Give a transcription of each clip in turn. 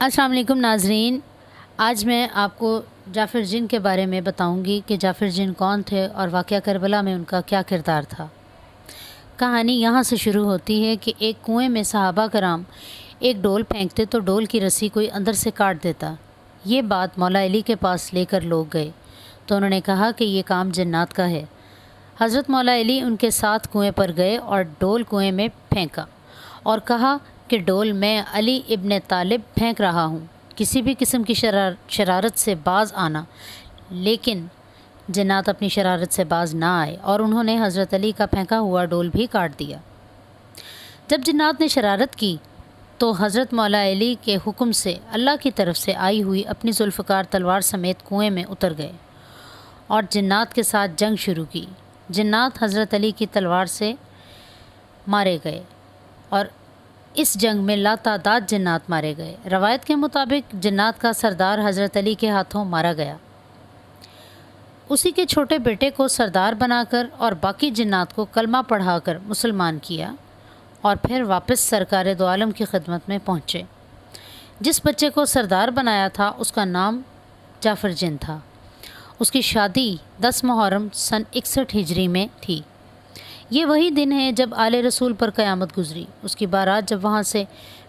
السلام علیکم ناظرین، آج میں آپ کو جعفر جن کے بارے میں بتاؤں گی کہ جعفر جن کون تھے اور واقعہ کربلا میں ان کا کیا کردار تھا۔ کہانی یہاں سے شروع ہوتی ہے کہ ایک کنویں میں صحابہ کرام ایک ڈول پھینکتے تو ڈول کی رسی کوئی اندر سے کاٹ دیتا۔ یہ بات مولا علی کے پاس لے کر لوگ گئے تو انہوں نے کہا کہ یہ کام جنات کا ہے۔ حضرت مولا علی ان کے ساتھ کنویں پر گئے اور ڈول کنویں میں پھینکا اور کہا کہ ڈول میں علی ابن طالب پھینک رہا ہوں، کسی بھی قسم کی شرارت سے باز آنا، لیکن جنات اپنی شرارت سے باز نہ آئے اور انہوں نے حضرت علی کا پھینکا ہوا ڈول بھی کاٹ دیا۔ جب جنات نے شرارت کی تو حضرت مولا علی کے حکم سے اللہ کی طرف سے آئی ہوئی اپنی ذوالفقار تلوار سمیت کنویں میں اتر گئے اور جنات کے ساتھ جنگ شروع کی۔ جنات حضرت علی کی تلوار سے مارے گئے اور اس جنگ میں لاتعداد جنات مارے گئے۔ روایت کے مطابق جنات کا سردار حضرت علی کے ہاتھوں مارا گیا۔ اسی کے چھوٹے بیٹے کو سردار بنا کر اور باقی جنات کو کلمہ پڑھا کر مسلمان کیا اور پھر واپس سرکار دو عالم کی خدمت میں پہنچے۔ جس بچے کو سردار بنایا تھا اس کا نام جعفر جن تھا۔ اس کی شادی 10 محرم سن 61 ہجری میں تھی۔ یہ وہی دن ہے جب آل رسول پر قیامت گزری۔ اس کی بارات جب وہاں سے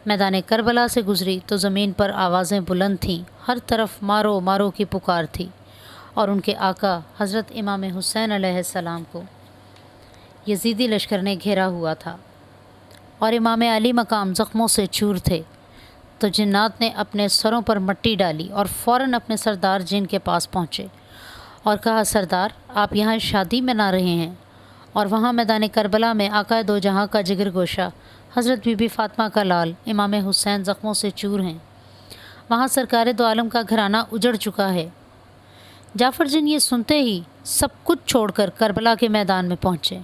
میدان کربلا سے گزری تو زمین پر آوازیں بلند تھیں، ہر طرف مارو مارو کی پکار تھی، اور ان کے آقا حضرت امام حسین علیہ السلام کو یزیدی لشکر نے گھیرا ہوا تھا اور امام علی مقام زخموں سے چور تھے۔ تو جنات نے اپنے سروں پر مٹی ڈالی اور فوراً اپنے سردار جن کے پاس پہنچے اور کہا، سردار آپ یہاں شادی منا رہے ہیں اور وہاں میدان کربلا میں آقا دو جہاں کا جگر گوشہ حضرت بی بی فاطمہ کا لال امام حسین زخموں سے چور ہیں، وہاں سرکار دو عالم کا گھرانہ اجڑ چکا ہے۔ جعفر جن یہ سنتے ہی سب کچھ چھوڑ کر کربلا کے میدان میں پہنچے۔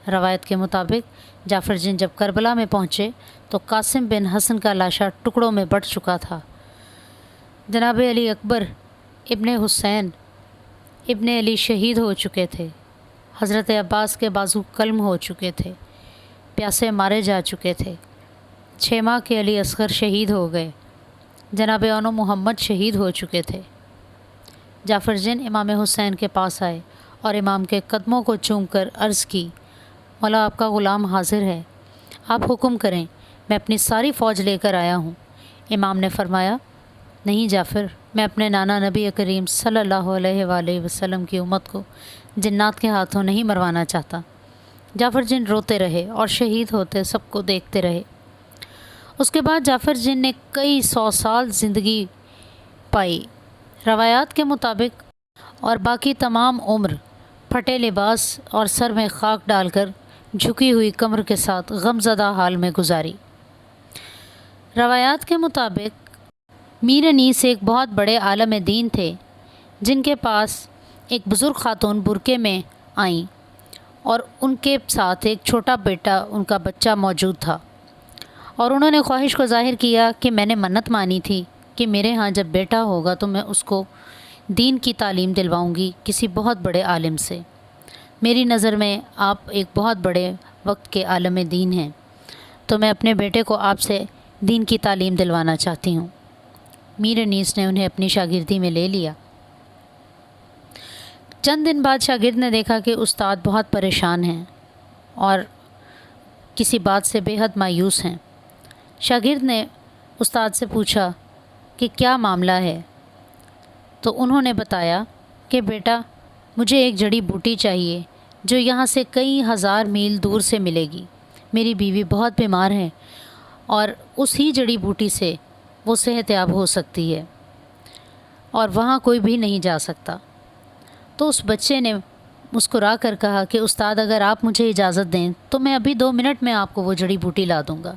روایت کے مطابق جعفر جن جب کربلا میں پہنچے تو قاسم بن حسن کا لاشا ٹکڑوں میں بٹ چکا تھا۔ جناب علی اکبر ابن حسین ابن علی شہید ہو چکے تھے۔ حضرت عباس کے بازو قلم ہو چکے تھے، پیاسے مارے جا چکے تھے۔ 6 ماہ کے علی اصغر شہید ہو گئے۔ جناب اونو محمد شہید ہو چکے تھے۔ جعفر جن امام حسین کے پاس آئے اور امام کے قدموں کو چوم کر عرض کی، مولا آپ کا غلام حاضر ہے، آپ حکم کریں، میں اپنی ساری فوج لے کر آیا ہوں۔ امام نے فرمایا، نہیں جعفر، میں اپنے نانا نبی کریم صلی اللہ علیہ وآلہ وسلم کی امت کو جنات کے ہاتھوں نہیں مروانا چاہتا۔ جعفر جن روتے رہے اور شہید ہوتے سب کو دیکھتے رہے۔ اس کے بعد جعفر جن نے کئی 100 سال زندگی پائی۔ روایات کے مطابق اور باقی تمام عمر پھٹے لباس اور سر میں خاک ڈال کر جھکی ہوئی کمر کے ساتھ غم زدہ حال میں گزاری۔ روایات کے مطابق میر انیس ایک بہت بڑے عالم دین تھے جن کے پاس ایک بزرگ خاتون برقعے میں آئیں اور ان کے ساتھ ایک چھوٹا بیٹا ان کا بچہ موجود تھا، اور انہوں نے خواہش کو ظاہر کیا کہ میں نے منت مانی تھی کہ میرے ہاں جب بیٹا ہوگا تو میں اس کو دین کی تعلیم دلواؤں گی کسی بہت بڑے عالم سے۔ میری نظر میں آپ ایک بہت بڑے وقت کے عالم دین ہیں، تو میں اپنے بیٹے کو آپ سے دین کی تعلیم دلوانا چاہتی ہوں۔ میر انیس نے انہیں اپنی شاگردی میں لے لیا۔ چند دن بعد شاگرد نے دیکھا کہ استاد بہت پریشان ہیں اور کسی بات سے بے حد مایوس ہیں۔ شاگرد نے استاد سے پوچھا کہ کیا معاملہ ہے؟ تو انہوں نے بتایا کہ بیٹا، مجھے ایک جڑی بوٹی چاہیے جو یہاں سے کئی ہزار میل دور سے ملے گی۔ میری بیوی بہت بیمار ہے اور اس ہی جڑی بوٹی سے وہ صحت یاب ہو سکتی ہے اور وہاں کوئی بھی نہیں جا سکتا۔ تو اس بچے نے مسکرا کر کہا کہ استاد اگر آپ مجھے اجازت دیں تو میں ابھی 2 منٹ میں آپ کو وہ جڑی بوٹی لا دوں گا۔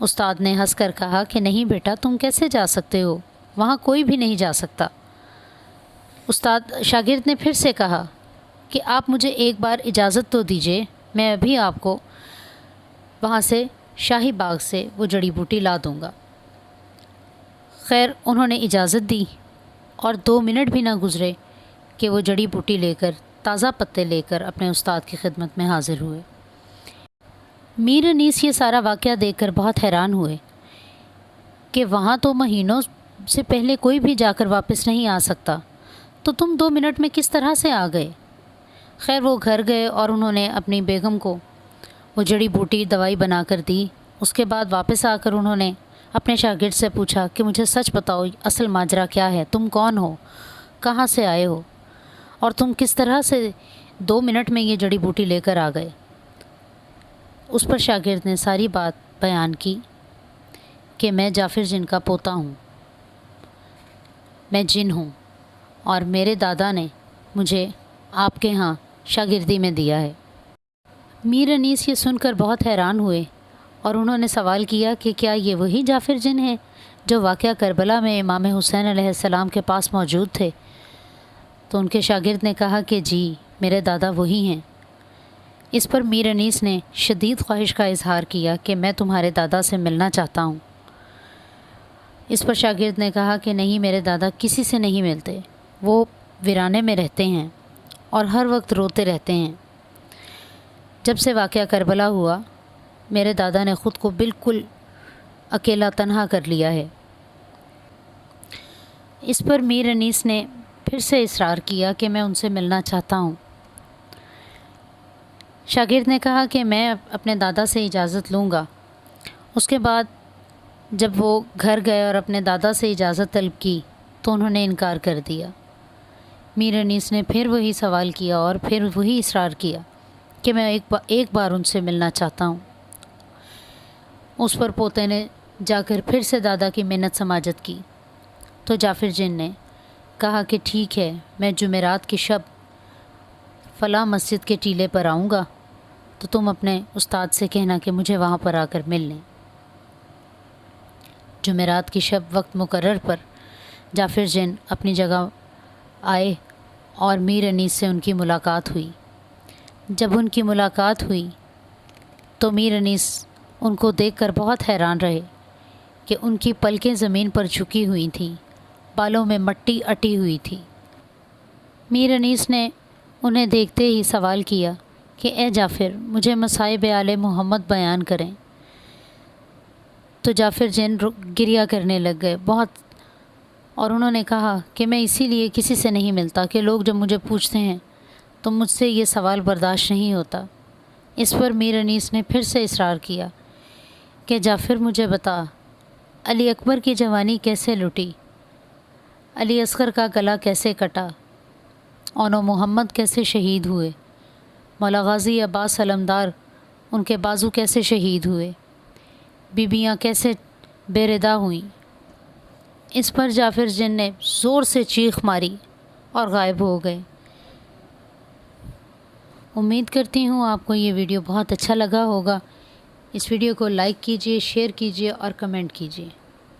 استاد نے ہنس کر کہا کہ نہیں بیٹا، تم کیسے جا سکتے ہو، وہاں کوئی بھی نہیں جا سکتا۔ شاگرد نے پھر سے کہا کہ آپ مجھے ایک بار اجازت تو دیجیے، میں ابھی آپ کو وہاں سے شاہی باغ سے وہ جڑی بوٹی لا دوں گا۔ خیر انہوں نے اجازت دی اور 2 منٹ بھی نہ گزرے کہ وہ جڑی بوٹی لے کر، تازہ پتے لے کر اپنے استاد کی خدمت میں حاضر ہوئے۔ میر انیس یہ سارا واقعہ دیکھ کر بہت حیران ہوئے کہ وہاں تو مہینوں سے پہلے کوئی بھی جا کر واپس نہیں آ سکتا، تو تم 2 منٹ میں کس طرح سے آ گئے؟ خیر وہ گھر گئے اور انہوں نے اپنی بیگم کو وہ جڑی بوٹی دوائی بنا کر دی۔ اس کے بعد واپس آ کر انہوں نے اپنے شاگرد سے پوچھا کہ مجھے سچ بتاؤ، اصل ماجرا کیا ہے؟ تم کون ہو؟ کہاں سے آئے ہو؟ اور تم کس طرح سے 2 منٹ میں یہ جڑی بوٹی لے کر آ گئے؟ اس پر شاگرد نے ساری بات بیان کی کہ میں جعفر جن کا پوتا ہوں، میں جن ہوں، اور میرے دادا نے مجھے آپ کے ہاں شاگردی میں دیا ہے۔ میر انیس یہ سن کر بہت حیران ہوئے اور انہوں نے سوال کیا کہ کیا یہ وہی جعفر جن ہیں جو واقعہ کربلا میں امام حسین علیہ السلام کے پاس موجود تھے؟ تو ان کے شاگرد نے کہا کہ جی، میرے دادا وہی ہیں۔ اس پر میر انیس نے شدید خواہش کا اظہار کیا کہ میں تمہارے دادا سے ملنا چاہتا ہوں۔ اس پر شاگرد نے کہا کہ نہیں، میرے دادا کسی سے نہیں ملتے، وہ ویرانے میں رہتے ہیں اور ہر وقت روتے رہتے ہیں۔ جب سے واقعہ کربلا ہوا، میرے دادا نے خود کو بالکل اکیلا تنہا کر لیا ہے۔ اس پر میر انیس نے پھر سے اصرار کیا کہ میں ان سے ملنا چاہتا ہوں۔ شاگرد نے کہا کہ میں اپنے دادا سے اجازت لوں گا۔ اس کے بعد جب وہ گھر گئے اور اپنے دادا سے اجازت طلب کی تو انہوں نے انکار کر دیا۔ میر انیس نے پھر وہی سوال کیا اور پھر وہی اصرار کیا کہ میں ایک بار ان سے ملنا چاہتا ہوں۔ اس پر پوتے نے جا کر پھر سے دادا کی منت سماجت کی تو جعفر جن نے کہا کہ ٹھیک ہے، میں جمعرات کی شب فلاں مسجد کے ٹیلے پر آؤں گا، تو تم اپنے استاد سے کہنا کہ مجھے وہاں پر آ کر مل لیں۔ جمعرات کی شب وقت مقرر پر جعفر جن اپنی جگہ آئے اور میر انیس سے ان کی ملاقات ہوئی۔ جب ان کی ملاقات ہوئی تو میر انیس ان کو دیکھ کر بہت حیران رہے کہ ان کی پلکیں زمین پر جھکی ہوئی تھیں، بالوں میں مٹی اٹی ہوئی تھی۔ میر انیس نے انہیں دیکھتے ہی سوال کیا کہ اے جعفر، مجھے مصائب آل محمد بیان کریں۔ تو جعفر جن گریہ کرنے لگ گئے بہت، اور انہوں نے کہا کہ میں اسی لیے کسی سے نہیں ملتا کہ لوگ جب مجھے پوچھتے ہیں تو مجھ سے یہ سوال برداشت نہیں ہوتا۔ اس پر میر انیس نے پھر سے اصرار کیا کہ جعفر مجھے بتا، علی اکبر کی جوانی کیسے لٹی، علی اصغر کا گلا کیسے کٹا، اونو محمد کیسے شہید ہوئے، مولا غازی عباس علمدار ان کے بازو کیسے شہید ہوئے، بیبیاں کیسے بے ردا ہوئیں۔ اس پر جعفر جن نے زور سے چیخ ماری اور غائب ہو گئے۔ امید کرتی ہوں آپ کو یہ ویڈیو بہت اچھا لگا ہوگا۔ اس ویڈیو کو لائک کیجیے، شیئر کیجیے اور کمنٹ کیجیے۔